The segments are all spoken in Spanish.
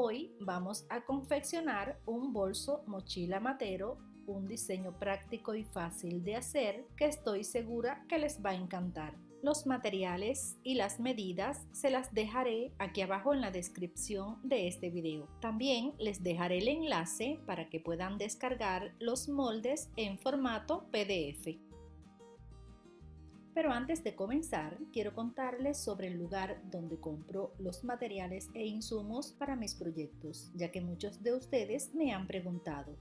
Hoy vamos a confeccionar un bolso mochila matero, un diseño práctico y fácil de hacer que estoy segura que les va a encantar. Los materiales y las medidas se las dejaré aquí abajo en la descripción de este video. También les dejaré el enlace para que puedan descargar los moldes en formato PDF. Pero antes de comenzar, quiero contarles sobre el lugar donde compro los materiales e insumos para mis proyectos, ya que muchos de ustedes me han preguntado.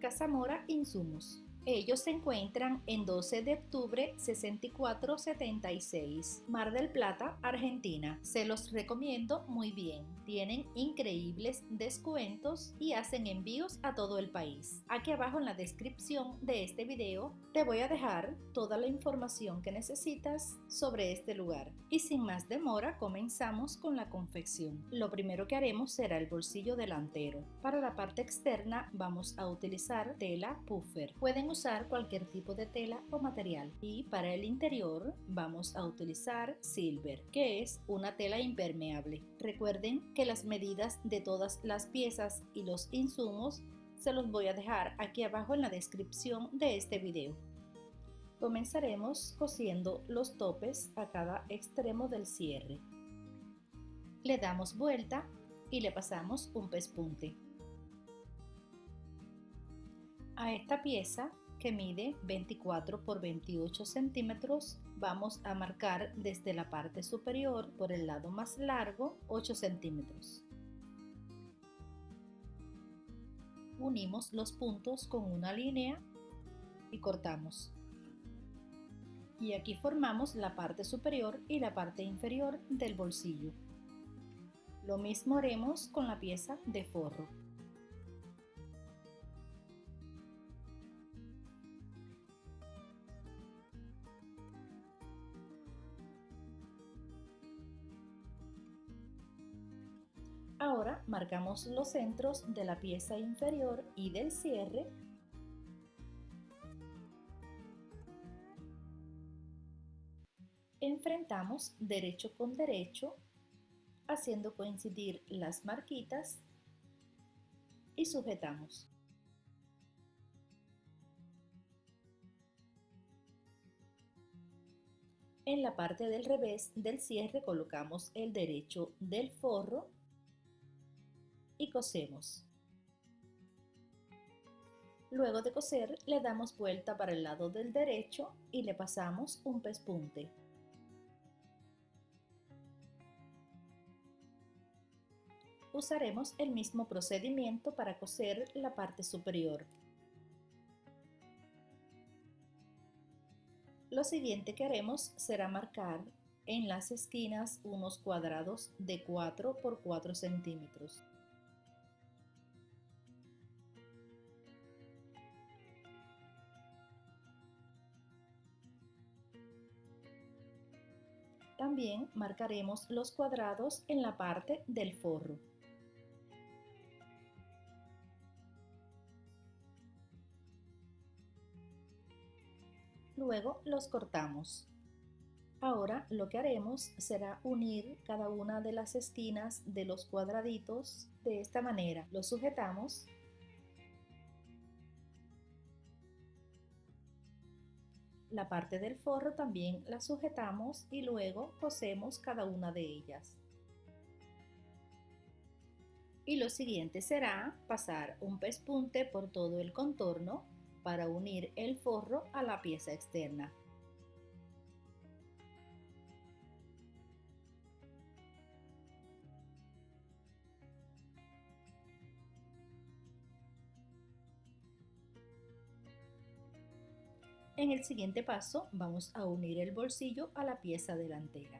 Casa Mora Insumos. Ellos se encuentran en 12 de octubre 6476, Mar del Plata, Argentina. Se los recomiendo muy bien. Tienen increíbles descuentos y hacen envíos a todo el país. Aquí abajo en la descripción de este video te voy a dejar toda la información que necesitas sobre este lugar. Y sin más demora, comenzamos con la confección. Lo primero que haremos será el bolsillo delantero. Para la parte externa vamos a utilizar tela puffer. Pueden usar cualquier tipo de tela o material. Y para el interior vamos a utilizar silver, que es una tela impermeable. Recuerden que las medidas de todas las piezas y los insumos se los voy a dejar aquí abajo en la descripción de este video. Comenzaremos cosiendo los topes a cada extremo del cierre. Le damos vuelta y le pasamos un pespunte. A esta pieza, que mide 24 por 28 centímetros, vamos a marcar desde la parte superior por el lado más largo 8 centímetros. Unimos los puntos con una línea y cortamos. Y aquí formamos la parte superior y la parte inferior del bolsillo. Lo mismo haremos con la pieza de forro. Ahora marcamos los centros de la pieza inferior y del cierre. Enfrentamos derecho con derecho, haciendo coincidir las marquitas y sujetamos. En la parte del revés del cierre colocamos el derecho del forro y cosemos. Luego de coser, le damos vuelta para el lado del derecho y le pasamos un pespunte. Usaremos el mismo procedimiento para coser la parte superior. Lo siguiente que haremos será marcar en las esquinas unos cuadrados de 4 por 4 centímetros. También marcaremos los cuadrados en la parte del forro. Luego los cortamos. Ahora lo que haremos será unir cada una de las esquinas de los cuadraditos de esta manera. Los sujetamos. La parte del forro también la sujetamos y luego cosemos cada una de ellas. Y lo siguiente será pasar un pespunte por todo el contorno para unir el forro a la pieza externa. En el siguiente paso vamos a unir el bolsillo a la pieza delantera.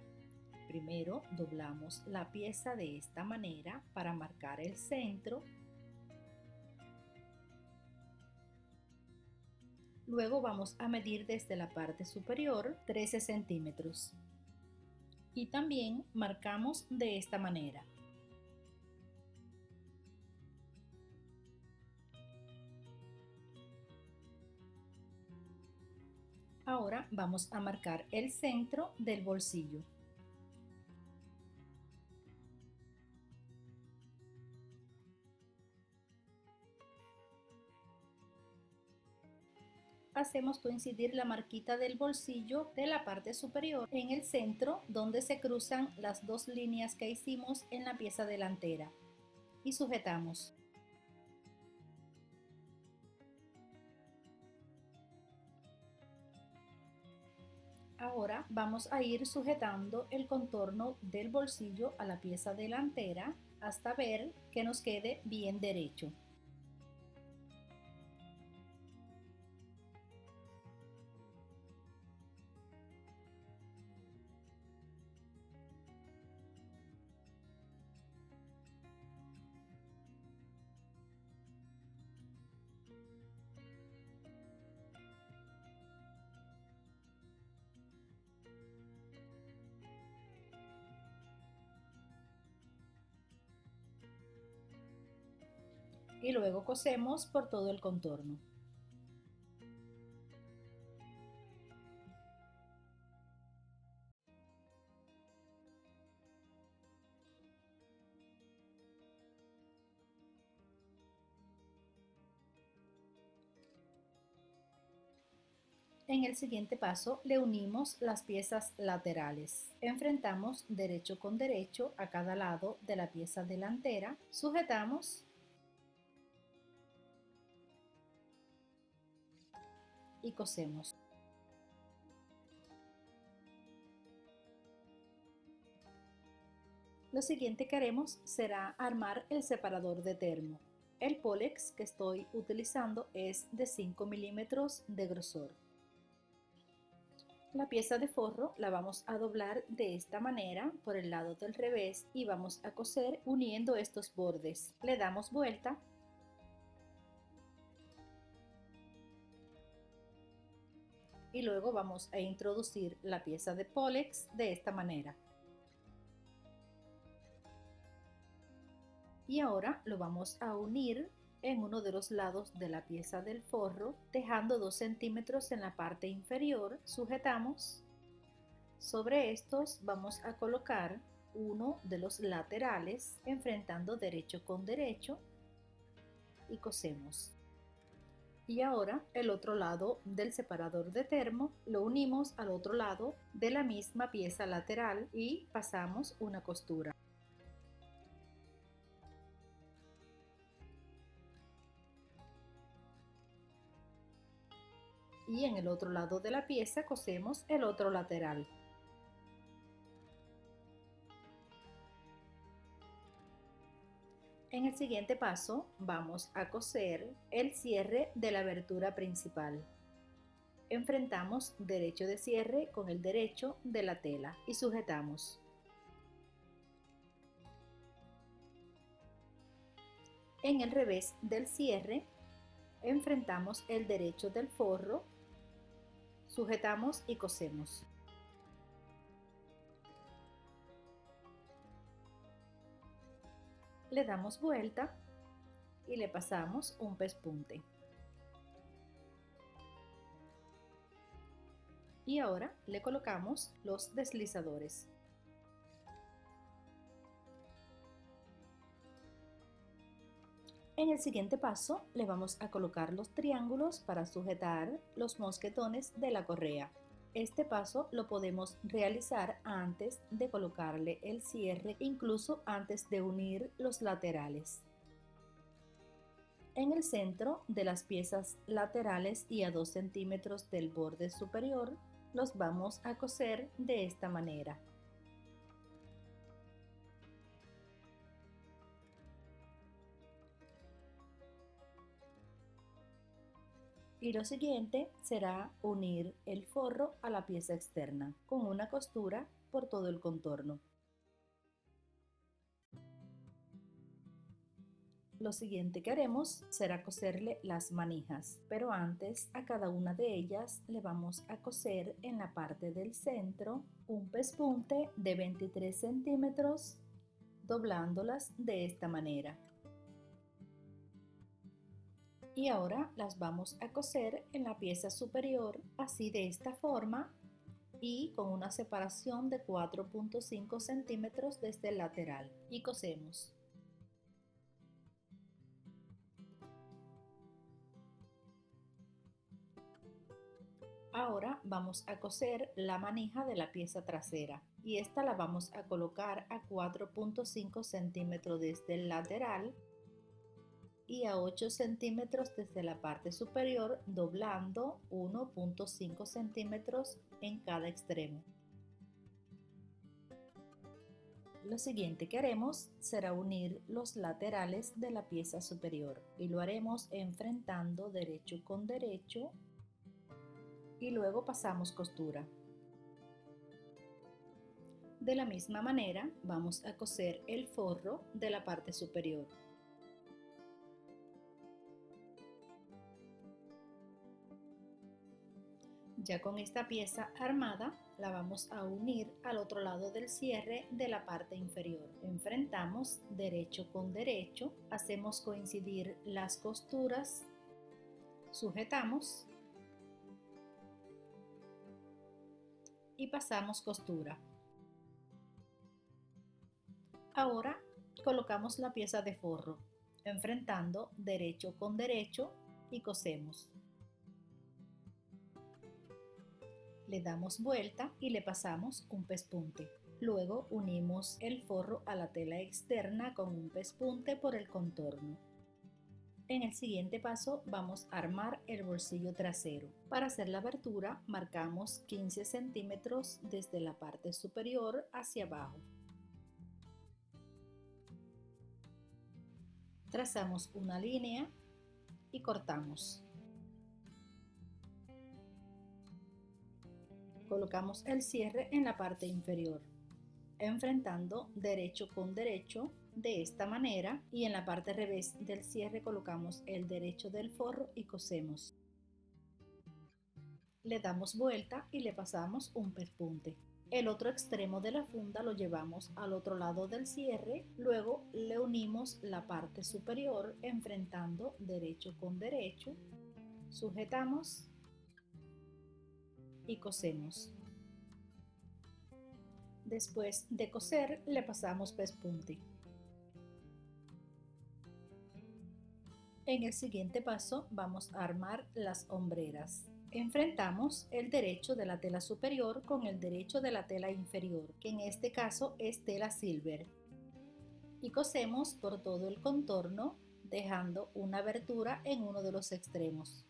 Primero doblamos la pieza de esta manera para marcar el centro. Luego vamos a medir desde la parte superior 13 centímetros. Y también marcamos de esta manera. Ahora vamos a marcar el centro del bolsillo. hacemos coincidir la marquita del bolsillo de la parte superior en el centro donde se cruzan las dos líneas que hicimos en la pieza delantera y sujetamos. Ahora vamos a ir sujetando el contorno del bolsillo a la pieza delantera hasta ver que nos quede bien derecho. Y luego cosemos por todo el contorno. En el siguiente paso le unimos las piezas laterales. Enfrentamos derecho con derecho a cada lado de la pieza delantera, sujetamos y cosemos. Lo siguiente que haremos será armar el separador de termo. El pólex que estoy utilizando es de 5 milímetros de grosor. La pieza de forro la vamos a doblar de esta manera por el lado del revés y vamos a coser uniendo estos bordes. Le damos vuelta y luego vamos a introducir la pieza de pólex de esta manera. Y ahora lo vamos a unir en uno de los lados de la pieza del forro, dejando 2 centímetros en la parte inferior. Sujetamos. Sobre estos vamos a colocar uno de los laterales, enfrentando derecho con derecho y cosemos. Y ahora el otro lado del separador de termo lo unimos al otro lado de la misma pieza lateral y pasamos una costura. Y en el otro lado de la pieza cosemos el otro lateral. En el siguiente paso vamos a coser el cierre de la abertura principal. Enfrentamos derecho de cierre con el derecho de la tela y sujetamos. En el revés del cierre enfrentamos el derecho del forro, sujetamos y cosemos. Le damos vuelta y le pasamos un pespunte. Y ahora le colocamos los deslizadores. En el siguiente paso le vamos a colocar los triángulos para sujetar los mosquetones de la correa. Este paso lo podemos realizar antes de colocarle el cierre, incluso antes de unir los laterales. En el centro de las piezas laterales y a 2 centímetros del borde superior los vamos a coser de esta manera. Y lo siguiente será unir el forro a la pieza externa con una costura por todo el contorno. Lo siguiente que haremos será coserle las manijas, pero antes a cada una de ellas le vamos a coser en la parte del centro un pespunte de 23 centímetros, doblándolas de esta manera. Y ahora las vamos a coser en la pieza superior, así de esta forma y con una separación de 4.5 centímetros desde el lateral, y cosemos. vamos a coser la manija de la pieza trasera y esta la vamos a colocar a 4.5 centímetros desde el lateral y a 8 centímetros desde la parte superior, doblando 1.5 centímetros en cada extremo. Lo siguiente que haremos será unir los laterales de la pieza superior y lo haremos enfrentando derecho con derecho y luego pasamos costura. De la misma manera vamos a coser el forro de la parte superior. Ya con esta pieza armada, la vamos a unir al otro lado del cierre de la parte inferior. Enfrentamos derecho con derecho, hacemos coincidir las costuras, sujetamos y pasamos costura. Ahora colocamos la pieza de forro, enfrentando derecho con derecho y cosemos. Le damos vuelta y le pasamos un pespunte. Luego unimos el forro a la tela externa con un pespunte por el contorno. En el siguiente paso vamos a armar el bolsillo trasero. Para hacer la abertura marcamos 15 centímetros desde la parte superior hacia abajo. Trazamos una línea y cortamos. Colocamos el cierre en la parte inferior, enfrentando derecho con derecho de esta manera y en la parte revés del cierre colocamos el derecho del forro y cosemos. Le damos vuelta y le pasamos un pespunte. El otro extremo de la funda lo llevamos al otro lado del cierre, luego le unimos la parte superior enfrentando derecho con derecho, sujetamos y cosemos. Después de coser le pasamos pespunte. En el siguiente paso vamos a armar las hombreras. Enfrentamos el derecho de la tela superior con el derecho de la tela inferior, que en este caso es tela silver, y cosemos por todo el contorno dejando una abertura en uno de los extremos.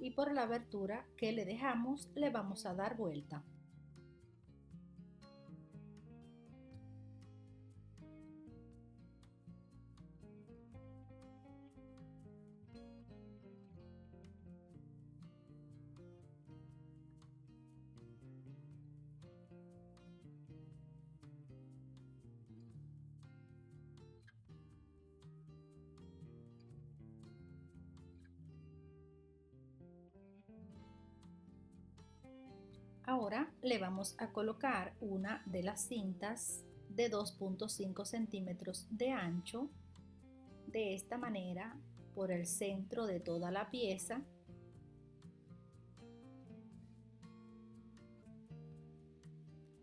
Y por la abertura que le dejamos le vamos a dar vuelta. Ahora le vamos a colocar una de las cintas de 2.5 centímetros de ancho, de esta manera por el centro de toda la pieza.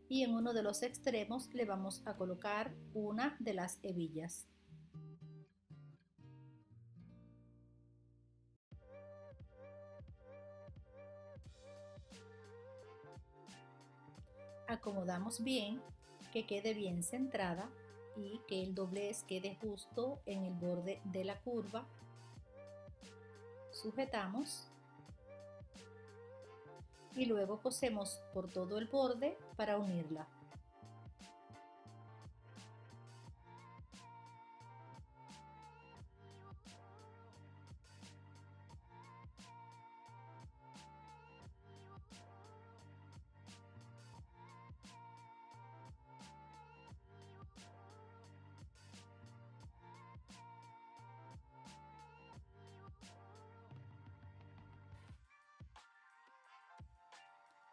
Y en uno de los extremos le vamos a colocar una de las hebillas. Acomodamos bien, que quede bien centrada y que el doblez quede justo en el borde de la curva. Sujetamos y luego cosemos por todo el borde para unirla.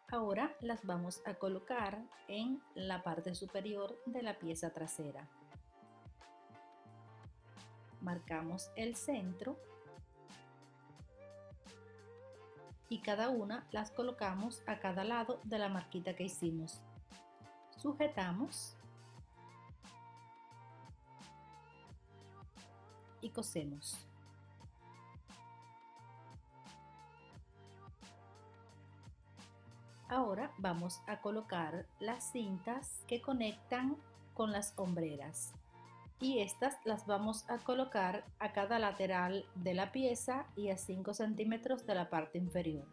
Ahora las vamos a colocar en la parte superior de la pieza trasera. Marcamos el centro y cada una las colocamos a cada lado de la marquita que hicimos. Sujetamos y cosemos. Ahora vamos a colocar las cintas que conectan con las hombreras y estas las vamos a colocar a cada lateral de la pieza y a 5 centímetros de la parte inferior.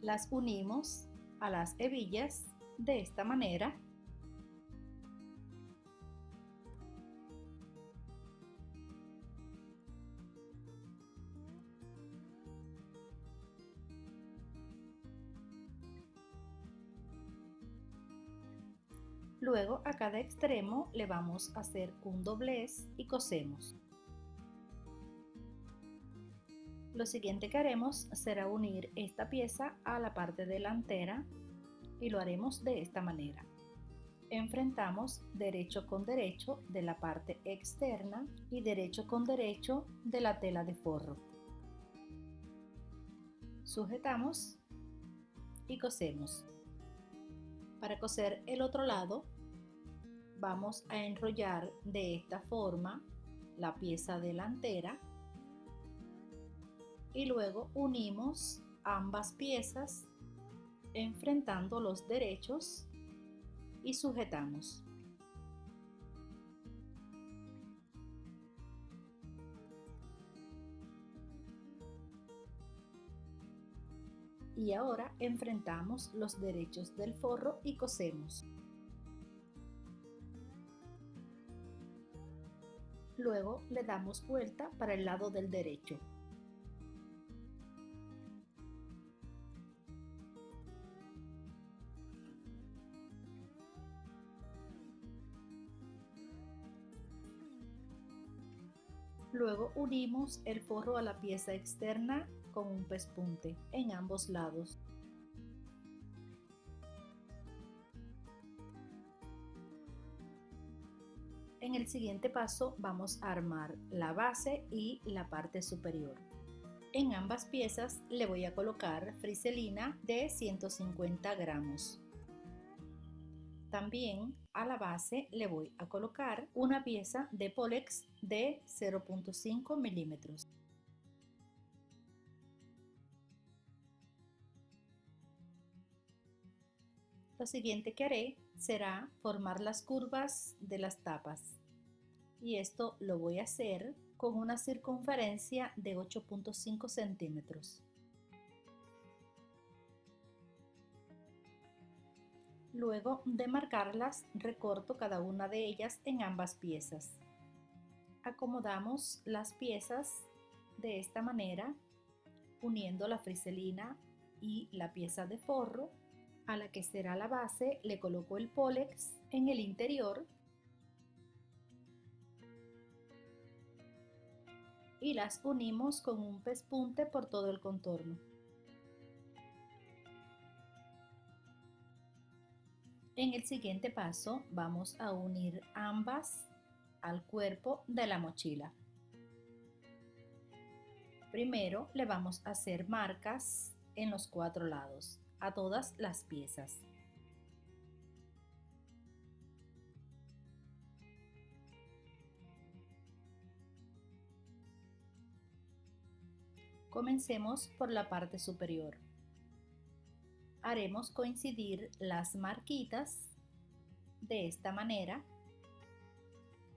Las unimos a las hebillas de esta manera. Luego a cada extremo le vamos a hacer un doblez y cosemos. Lo siguiente que haremos será unir esta pieza a la parte delantera y lo haremos de esta manera. Enfrentamos derecho con derecho de la parte externa y derecho con derecho de la tela de forro. Sujetamos y cosemos. Para coser el otro lado, vamos a enrollar de esta forma la pieza delantera y luego unimos ambas piezas enfrentando los derechos y sujetamos. Y ahora enfrentamos los derechos del forro y cosemos. Luego le damos vuelta para el lado del derecho. Luego unimos el forro a la pieza externa con un pespunte en ambos lados. En el siguiente paso vamos a armar la base y la parte superior. En ambas piezas le voy a colocar friselina de 150 gramos. También a la base le voy a colocar una pieza de Polex de 0.5 milímetros. Lo siguiente que haré será formar las curvas de las tapas y esto lo voy a hacer con una circunferencia de 8.5 centímetros. Luego de marcarlas, recorto cada una de ellas en ambas piezas. Acomodamos las piezas de esta manera, uniendo la friselina y la pieza de forro. A la que será la base le coloco el Polex en el interior y las unimos con un pespunte por todo el contorno. En el siguiente paso vamos a unir ambas al cuerpo de la mochila. Primero le vamos a hacer marcas en los 4 lados a todas las piezas. Comencemos por la parte superior. Haremos coincidir las marquitas de esta manera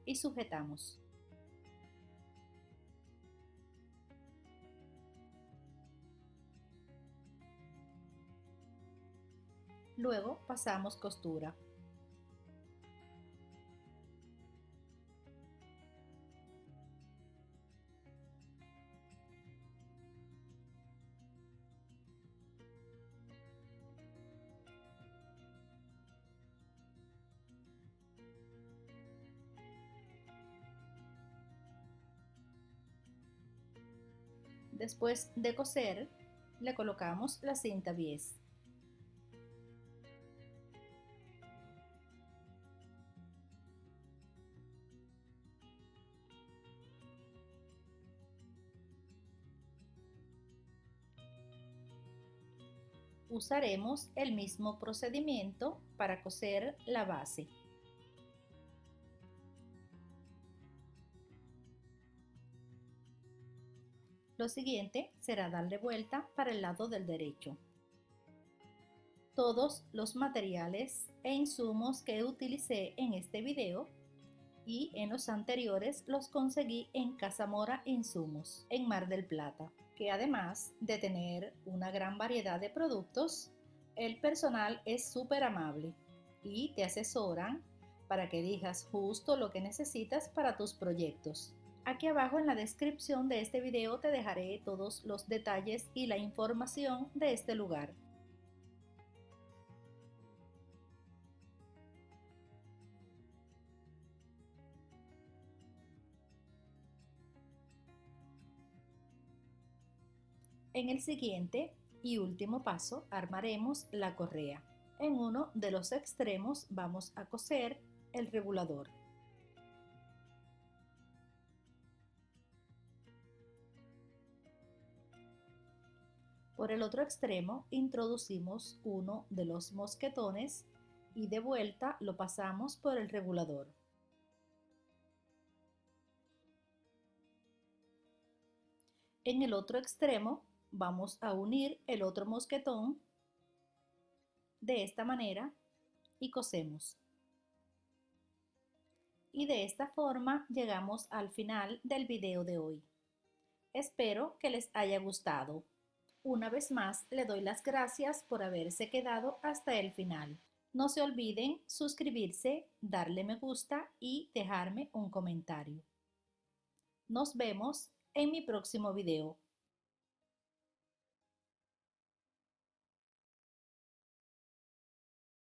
y sujetamos. Luego pasamos costura. Después de coser, le colocamos la cinta bies. Usaremos el mismo procedimiento para coser la base. Lo siguiente será darle vuelta para el lado del derecho. Todos los materiales e insumos que utilicé en este video y en los anteriores los conseguí en Casa Mora Insumos, en Mar del Plata, que además de tener una gran variedad de productos, el personal es súper amable y te asesoran para que elijas justo lo que necesitas para tus proyectos. Aquí abajo en la descripción de este video te dejaré todos los detalles y la información de este lugar. En el siguiente y último paso armaremos la correa. En uno de los extremos vamos a coser el regulador. Por el otro extremo introducimos uno de los mosquetones y de vuelta lo pasamos por el regulador. En el otro extremo vamos a unir el otro mosquetón de esta manera y cosemos. Y de esta forma llegamos al final del video de hoy. Espero que les haya gustado. Una vez más, le doy las gracias por haberse quedado hasta el final. No se olviden suscribirse, darle me gusta y dejarme un comentario. Nos vemos en mi próximo video.